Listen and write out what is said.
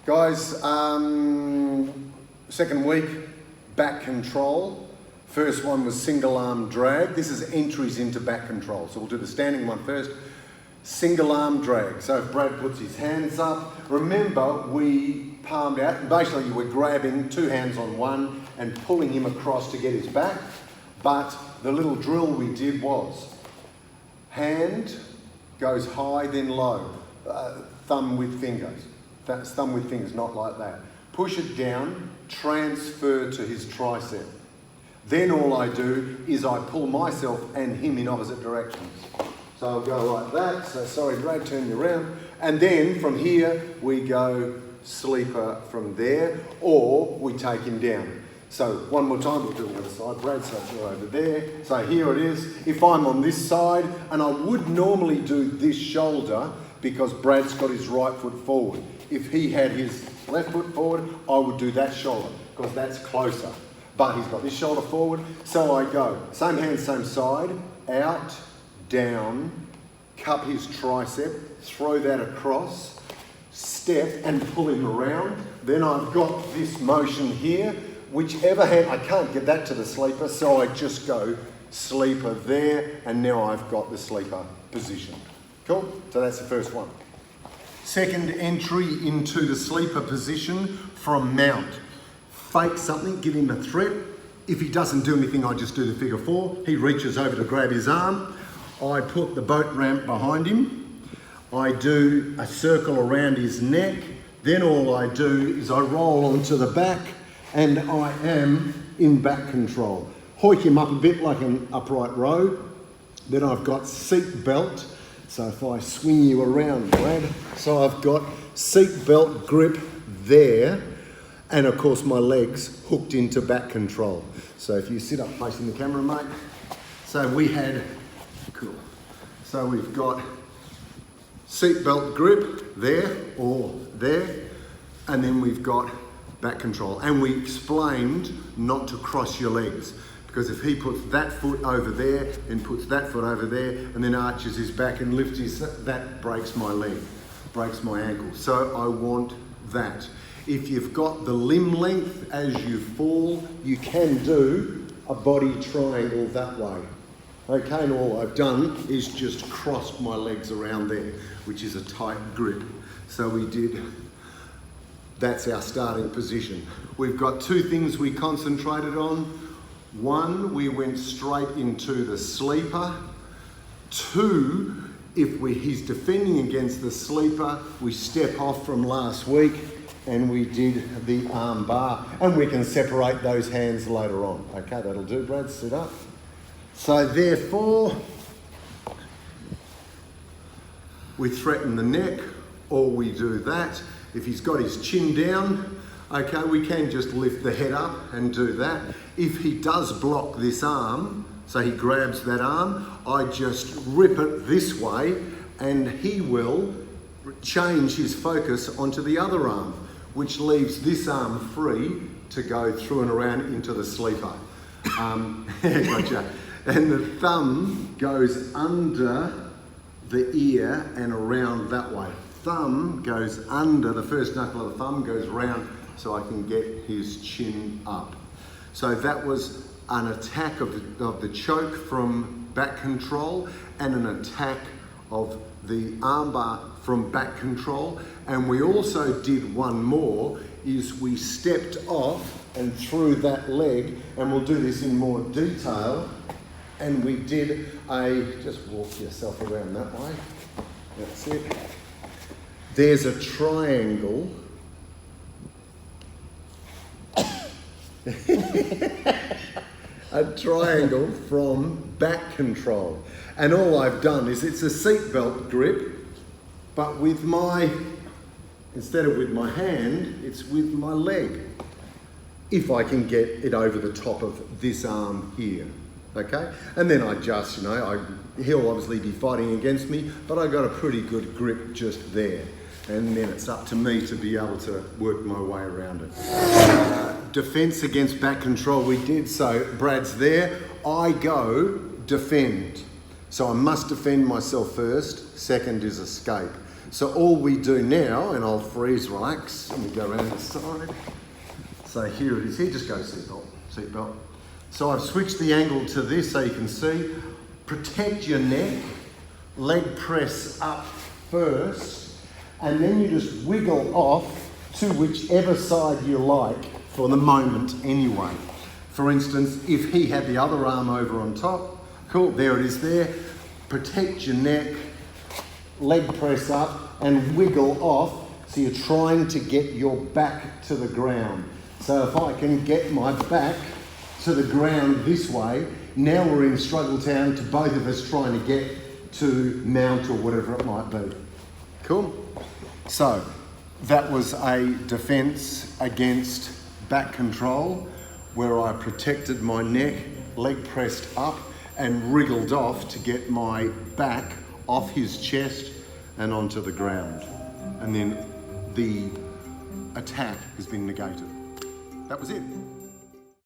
Guys, second week, back control. First one was single arm drag. This is entries into back control. So we'll do the standing one first. Single arm drag. So if Brad puts his hands up, remember we palmed out, and basically we're grabbing two hands on one and pulling him across to get his back. But the little drill we did was hand goes high, then low, thumb with fingers. That's thumb with fingers, not like that. Push it down, transfer to his tricep. Then all I do is I pull myself and him in opposite directions. So I'll go like that. So sorry, Brad, turn you around. And then from here, we go sleeper from there, or we take him down. So one more time, we'll do the other side. Brad, so you're over there. So here it is. If I'm on this side, and I would normally do this shoulder because Brad's got his right foot forward. If he had his left foot forward, I would do that shoulder because that's closer. But he's got this shoulder forward, so I go. Same hand, same side, out, down, cup his tricep, throw that across, step and pull him around. Then I've got this motion here. Whichever hand, I can't get that to the sleeper, so I just go sleeper there, and now I've got the sleeper position. Cool? So that's the first one. Second entry into the sleeper position from mount. Fake something, give him a threat. If he doesn't do anything, I just do the figure four. He reaches over to grab his arm. I put the boat ramp behind him. I do a circle around his neck. Then all I do is I roll onto the back and I am in back control. Hoik him up a bit like an upright row. Then I've got seat belt. So if I swing you around, Brad, so I've got seat belt grip there, and of course my legs hooked into back control. So if you sit up facing the camera, mate. So we had, cool. So we've got seat belt grip there or there, and then we've got back control. And we explained not to cross your legs. Because if he puts that foot over there and puts that foot over there and then arches his back and lifts his, that breaks my leg, breaks my ankle. So I want that. If you've got the limb length as you fall, you can do a body triangle that way. Okay, and all I've done is just crossed my legs around there, which is a tight grip. So we did, that's our starting position. We've got two things we concentrated on. One, we went straight into the sleeper. Two, if he's defending against the sleeper, we step off from last week and we did the arm bar. And we can separate those hands later on. Okay, that'll do, Brad, sit up. So therefore, we threaten the neck, or we do that. If he's got his chin down, okay, we can just lift the head up and do that. If he does block this arm, so he grabs that arm, I just rip it this way and he will change his focus onto the other arm, which leaves this arm free to go through and around into the sleeper. Gotcha. And the thumb goes under the ear and around that way. Thumb goes under, the first knuckle of the thumb goes round so I can get his chin up. So that was an attack of the choke from back control and an attack of the armbar from back control. And we also did one more, is we stepped off and through that leg, and we'll do this in more detail. And we did just walk yourself around that way. That's it. There's a triangle. A triangle from back control. And all I've done is it's a seatbelt grip, but with instead of with my hand, it's with my leg. If I can get it over the top of this arm here, okay? And then I just, he'll obviously be fighting against me, but I got a pretty good grip just there. And then it's up to me to be able to work my way around it. Defense against back control we did, so Brad's there. I go defend. So I must defend myself first, second is escape. So all we do now, and I'll freeze relax, and we go around the side. So here it is, here just go seatbelt, seatbelt. So I've switched the angle to this so you can see. Protect your neck, leg press up first, and then you just wiggle off to whichever side you like for the moment anyway. For instance, if he had the other arm over on top, cool, there it is there. Protect your neck, leg press up and wiggle off so you're trying to get your back to the ground. So if I can get my back to the ground this way, now we're in struggle town to both of us trying to get to mount or whatever it might be. Cool? So that was a defense against back control where I protected my neck, leg pressed up and wriggled off to get my back off his chest and onto the ground. And then the attack has been negated. That was it.